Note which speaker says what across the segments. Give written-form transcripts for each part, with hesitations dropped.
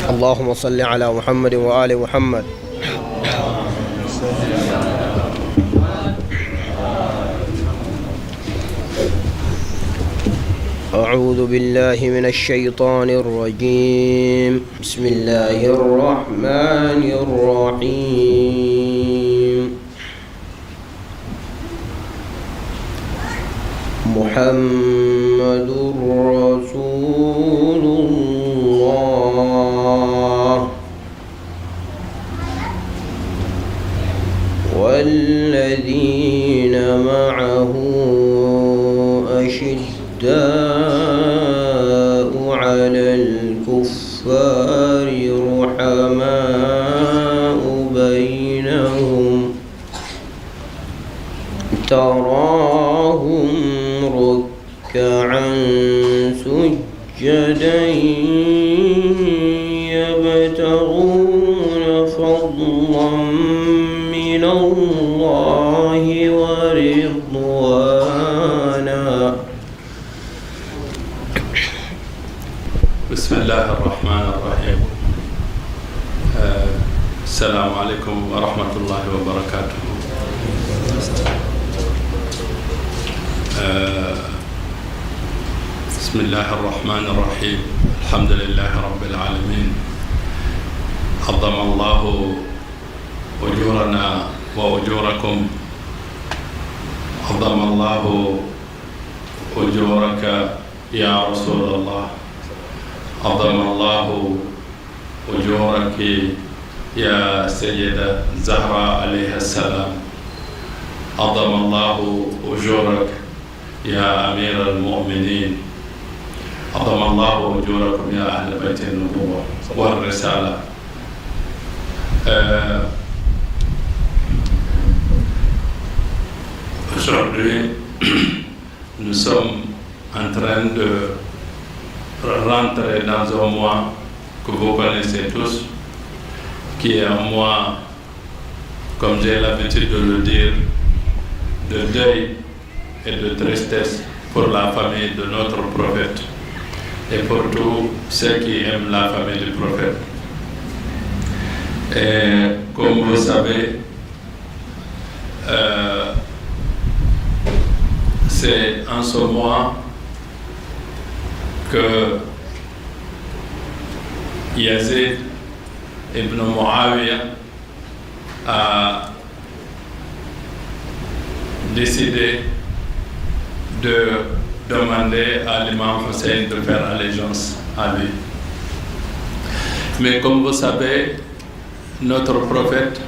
Speaker 1: اللهم صل على محمد وآل محمد. أعوذ بالله من الشيطان الرجيم. بسم الله الرحمن الرحيم. محمد رسول الله والذين معه أشداء على الكفار رحماء بينهم تراهم ركعا سجدا يبتغون فضلا من الله ورضوانا.
Speaker 2: بسم الله الرحمن الرحيم. السلام عليكم ورحمة الله وبركاته. بسم الله الرحمن الرحيم. الحمد لله رب العالمين. عظم الله أجورنا وأجوركم. عظم الله أجورك يا رسول الله. عظم الله أجورك يا سيدة زهراء عليها السلام. عظم الله أجورك يا أمير المؤمنين. عظم الله أجوركم يا أهل بيت النبوة والرسالة. Aujourd'hui, nous sommes en train de rentrer dans un mois que vous connaissez tous, qui est un mois, comme j'ai l'habitude de le dire, de deuil et de tristesse pour la famille de notre prophète et pour tous ceux qui aiment la famille du prophète. Et comme vous savez, c'est en ce mois que Yazid ibn Muawiyah a décidé de demander à l'imam Hussein de faire allégeance à lui. Mais comme vous savez, notre prophète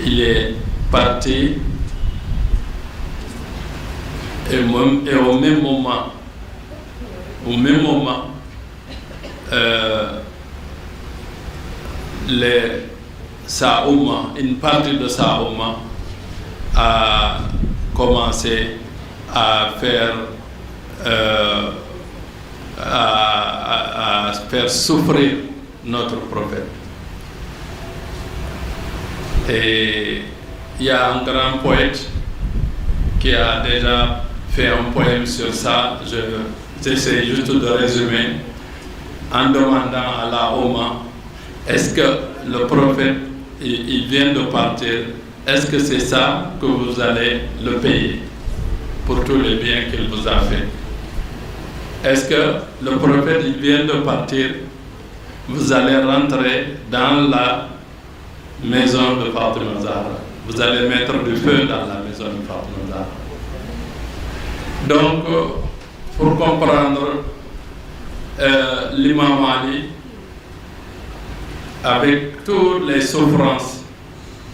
Speaker 2: il est parti et au même moment sa Oumma, une partie de sa Oumma a commencé à faire souffrir notre prophète. Et il y a un grand poète qui a déjà fait un poème sur ça. J'essaie juste de résumer en demandant à la Oumma, est-ce que le prophète, il vient de partir, est-ce que c'est ça que vous allez le payer pour tous les biens qu'il vous a fait? Est-ce que le prophète, il vient de partir, vous allez rentrer dans la maison de Fatima Zahra, vous allez mettre du feu dans la maison de Fatima Zahra? Donc, pour comprendre, l'imam Ali, avec toutes les souffrances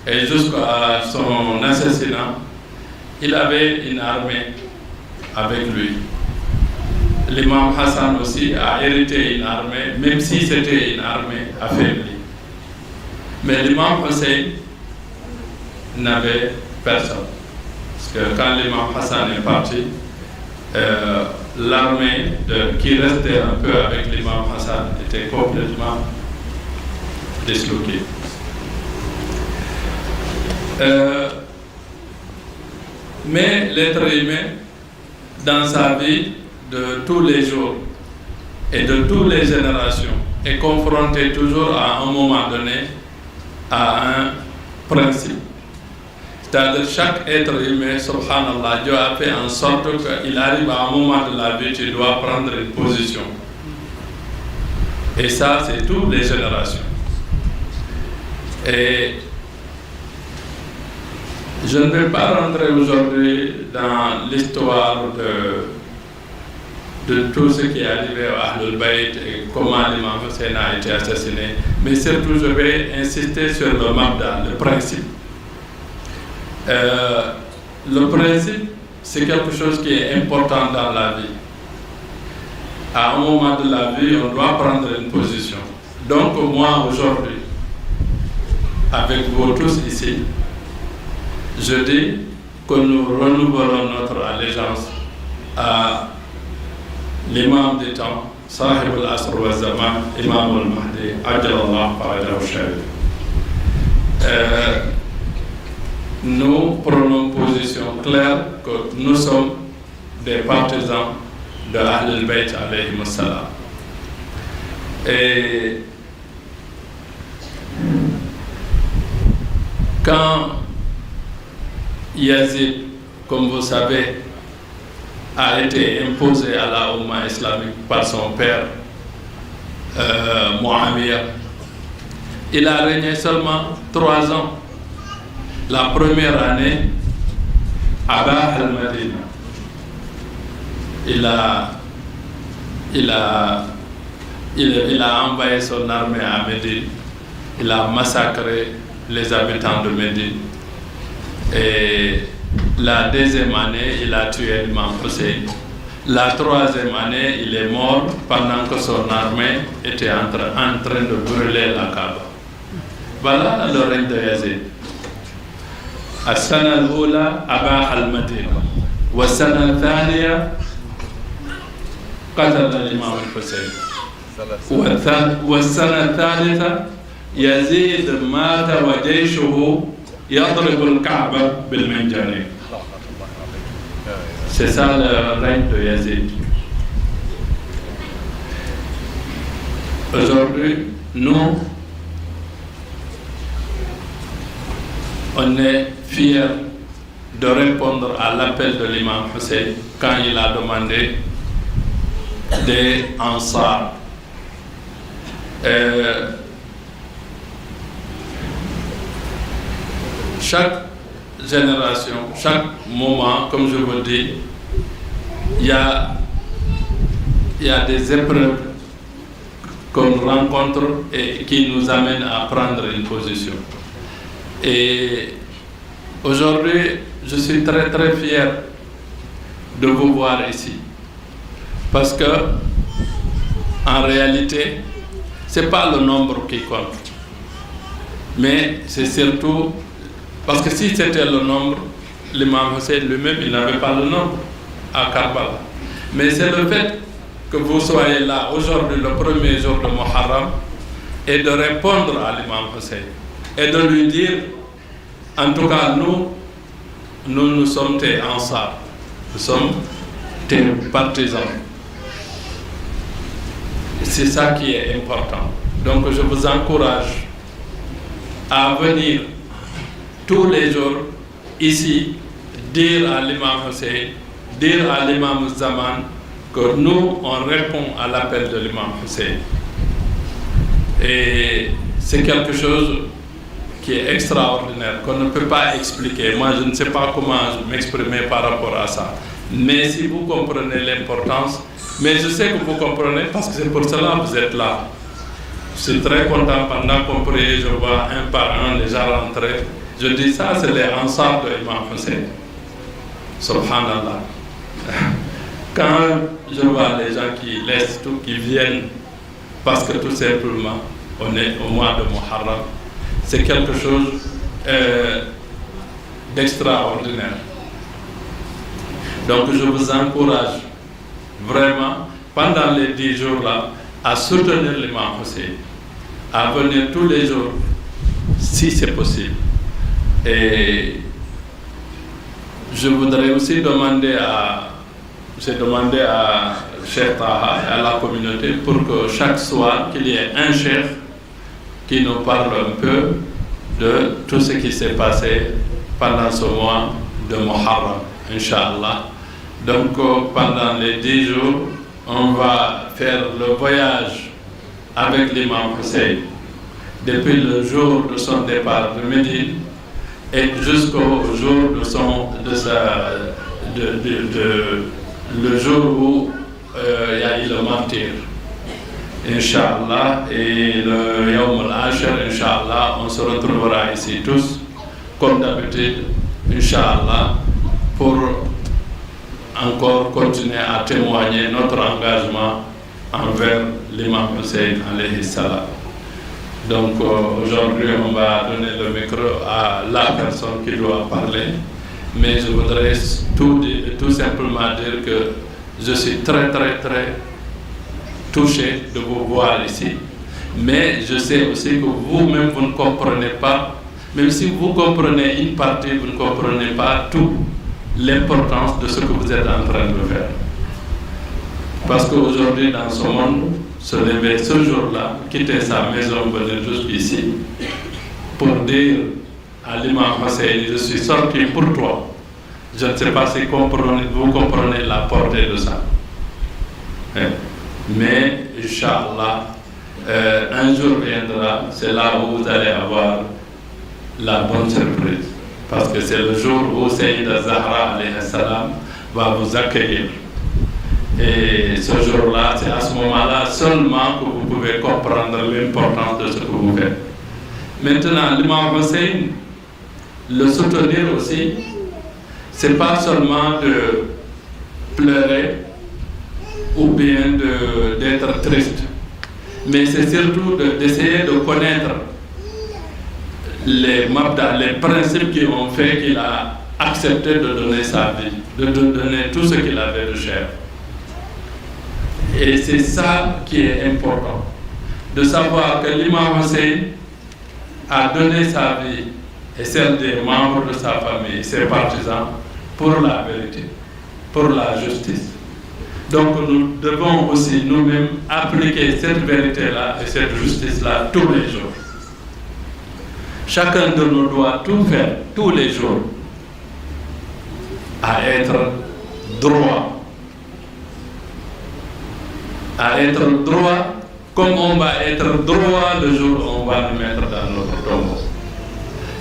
Speaker 2: et jusqu'à son assassinat, il avait une armée avec lui. L'imam Hassan aussi a hérité une armée, même si c'était une armée affaiblie. Mais l'imam Hussein n'avait personne. Parce que quand l'imam Hassan est parti, l'armée qui restait un peu avec l'imam Hassan était complètement disloquée. Mais l'être humain, dans sa vie, de tous les jours et de toutes les générations est confronté toujours à un moment donné à un principe. C'est-à-dire chaque être humain, subhanallah, Dieu a fait en sorte qu'il arrive à un moment de la vie, tu dois prendre une position. Et ça, c'est toutes les générations. Et je ne vais pas rentrer aujourd'hui dans l'histoire de tout ce qui est arrivé à Ahlul Bayt et comment l'imam Hussein a été assassiné, mais surtout je vais insister sur le mabda, le principe. Le principe, c'est quelque chose qui est important dans la vie. À un moment de la vie, on doit prendre une position. Donc moi, aujourd'hui, avec vous tous ici, je dis que nous renouvelons notre allégeance à l'imam des temps, Sahib al-Asr wa Zaman, Imam al-Mahdi, Ajalallah Farajahu Sharif. Nous prenons position claire que nous sommes des partisans de Ahlul Bayt alayhi salam. Et quand Yazid, comme vous savez, a été imposé à la Oumma islamique par son père, Muawiyah, il a régné seulement 3 ans. La première année, Aba al-Madina, il a envoyé son armée à Médine, il a massacré les habitants de Médine. Et la 2e année, il a tué l'imam Hussein. La 3e année, il est mort pendant que son armée était en train de brûler la Kaaba. Voilà le règne de Yazid. السنة الأولى أباح المدينة والسنة الثانية قتل الإمام الحسين والسنة الثالثة يزيد مات وجيشه يضرب الكعبة بالمنجنيق. C'est ça le règne de Yazid. Aujourd'hui, nous, on est fiers de répondre à l'appel de l'imam Hussein quand il a demandé des ansars. Chaque génération, chaque moment, comme je vous dis, il y a des épreuves qu'on rencontre et qui nous amènent à prendre une position. Et aujourd'hui, je suis très très fier de vous voir ici. Parce que, en réalité, ce n'est pas le nombre qui compte. Mais c'est surtout, parce que si c'était le nombre, l'imam Hussein lui-même, il n'avait pas le nombre à Karbala. Mais c'est le fait que vous soyez là aujourd'hui, le premier jour de Muharram, et de répondre à l'imam Hussein. Et de lui dire, en tout cas, nous sommes tes ansars, nous sommes tes partisans. C'est ça qui est important. Donc je vous encourage à venir tous les jours ici, dire à l'imam Hussein, dire à l'imam Zaman que nous, on répond à l'appel de l'imam Hussein. Et c'est quelque chose qui est extraordinaire, qu'on ne peut pas expliquer. Moi, je ne sais pas comment m'exprimer par rapport à ça. Mais si vous comprenez l'importance, mais je sais que vous comprenez parce que c'est pour cela que vous êtes là. Je suis très content pendant qu'on prie, je vois un par un les gens rentrer. Je dis ça, c'est les ansars de l'imam Hussein. Subhanallah. Quand je vois les gens qui laissent tout, qui viennent, parce que tout simplement, on est au mois de Muharram, c'est quelque chose d'extraordinaire. Donc je vous encourage vraiment, pendant les 10 jours-là, à soutenir l'imam Hussein, à venir tous les jours, si c'est possible. Et je voudrais aussi demander j'ai demandé à Cheikh Taha et à la communauté pour que chaque soir, qu'il y ait un cheikh qui nous parle un peu de tout ce qui s'est passé pendant ce mois de Muharram, Inch'Allah. Donc pendant les 10 jours, on va faire le voyage avec l'imam Hussein depuis le jour de son départ de Médine et jusqu'au jour le jour où il y a eu le martyr, Inch'Allah, et le Yawm al-Ashir, Inch'Allah, on se retrouvera ici tous, comme d'habitude, Inch'Allah, pour encore continuer à témoigner notre engagement envers l'imam Hussein alayhi salam. Donc aujourd'hui, on va donner le micro à la personne qui doit parler, mais je voudrais tout simplement dire que je suis très touché de vous voir ici, mais je sais aussi que vous-même vous ne comprenez pas, même si vous comprenez une partie, vous ne comprenez pas tout l'importance de ce que vous êtes en train de faire. Parce qu'aujourd'hui, dans ce monde, se lever ce jour-là, quitter sa maison, venir jusqu'ici, pour dire à l'imam Hussein, je suis sorti pour toi. Je ne sais pas si vous comprenez la portée de ça. Mais, Inch'Allah, un jour viendra, c'est là où vous allez avoir la bonne surprise. Parce que c'est le jour où Sayyida Zahra alayhi salam va vous accueillir. Et ce jour-là, c'est à ce moment-là seulement que vous pouvez comprendre l'importance de ce que vous faites. Maintenant, l'imam Hussein, le soutenir aussi, c'est pas seulement de pleurer ou bien d'être triste, mais c'est surtout d'essayer de connaître les mabda, les principes qui ont fait qu'il a accepté de donner sa vie, de donner tout ce qu'il avait de cher. Et c'est ça qui est important, de savoir que l'imam Hussein a donné sa vie et celle des membres de sa famille, ses partisans, pour la vérité, pour la justice. Donc nous devons aussi nous-mêmes appliquer cette vérité-là et cette justice-là tous les jours. Chacun de nous doit tout faire tous les jours à être droit. À être droit comme on va être droit le jour où on va nous mettre dans notre tombeau.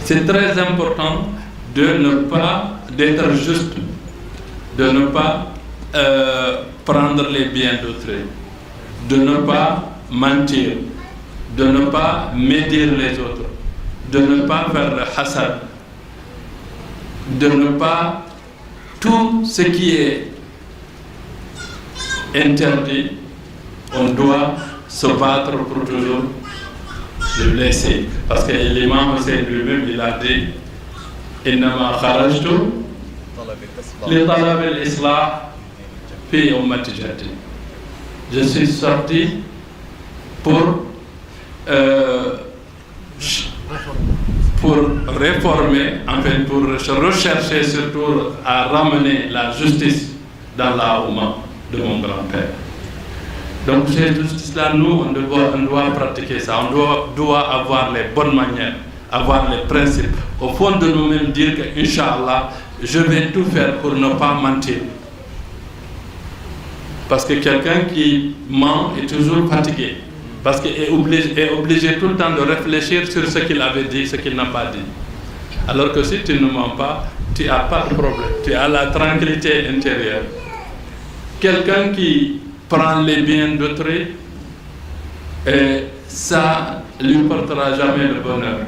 Speaker 2: C'est très important d'être juste, de ne pas prendre les biens d'autrui, de ne pas mentir, de ne pas médire les autres, de ne pas faire le hasad, de ne pas tout ce qui est interdit, on doit se battre pour toujours le laisser. Parce que l'imam Hussein lui-même, il a dit Innama kharajtu li talab al-islah fi ummati jaddi. Je suis sorti pour réformer, enfin pour rechercher surtout à ramener la justice dans la Oumma de mon grand-père. Donc cette justice-là, nous, on doit pratiquer ça, on doit avoir les bonnes manières, avoir les principes. Au fond de nous-mêmes, dire que, Inch'Allah, je vais tout faire pour ne pas mentir. Parce que quelqu'un qui ment est toujours fatigué. Parce qu'il est obligé tout le temps de réfléchir sur ce qu'il avait dit, ce qu'il n'a pas dit. Alors que si tu ne mens pas, tu n'as pas de problème. Tu as la tranquillité intérieure. Quelqu'un qui prend les biens d'autrui, et ça ne lui portera jamais le bonheur.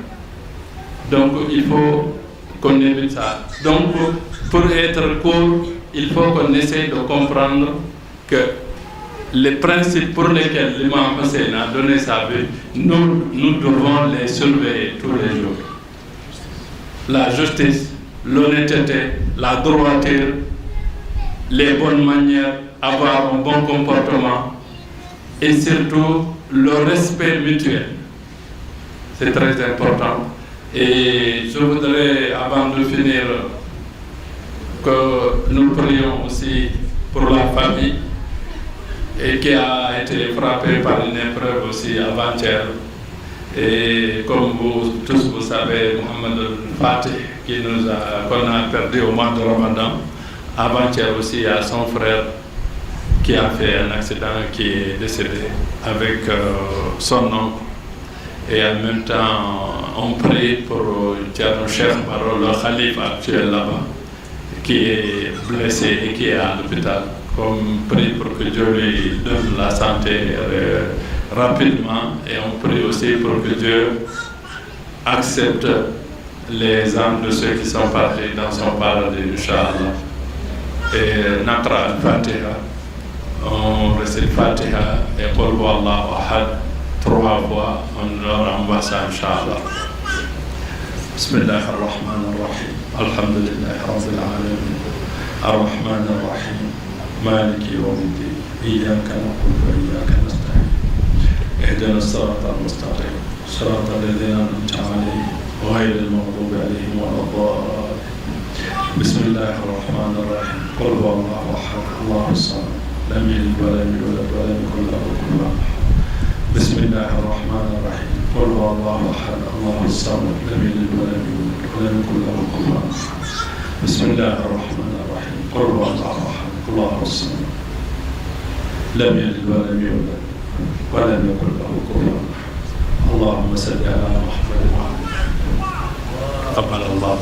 Speaker 2: Donc il faut qu'on évite ça. Donc pour être court, il faut qu'on essaye de comprendre que les principes pour lesquels l'imam Hussein a donné sa vie, nous devons les surveiller tous les jours. La justice, l'honnêteté, la droiture, les bonnes manières, avoir un bon comportement et surtout le respect mutuel. C'est très important. Et je voudrais, avant de finir, que nous prions aussi pour la famille et qui a été frappé par une épreuve aussi avant-hier. Et comme vous tous vous savez, Mohamed Fatih, qu'on a perdu au mois de Ramadan, avant-hier aussi, il y a son frère qui a fait un accident, qui est décédé avec son oncle. Et en même temps, on prie pour Thierno Cheikh Baro, le Khalif actuel là-bas, qui est blessé et qui est à l'hôpital. Comme prie pour que Dieu lui donne la santé rapidement, et on prie aussi pour que Dieu accepte les âmes de ceux qui sont partis dans son paradis, Inch'Allah. Et Naqra al-Fatiha, on récite Fatiha et Qul Huwallahu Ahad 3 fois, on leur envoie ça, Inch'Allah. Bismillah ar-Rahman ar-Rahim, alhamdulillah rabbil alamin, ar-Rahman ar-Rahim, maliki yawmiddin, iyyaka na'budu wa iyyaka nasta'in, ihdina as-sirata al-mustaqim, sirata alladhina an'amta alayhim, ghayril maghdubi alayhim waladdallin. Bismillah ar-Rahman ar-Rahim, qul huwallahu ahad, Allahu as-samad, lam yalid wa lam yulad wa lam yakul lahu kufuwan ahad. بسم الله الرحمن الرحيم قل هو الله احد الله الصمد لم يلد ولم يولد ولم يكن له كفوا احد. بسم الله الرحمن الرحيم قل هو الله احد الله الصمد لم يلد ولم يولد ولم يكن له كفوا احد. اللهم صل على محمد وعلى اله. تقبل الله.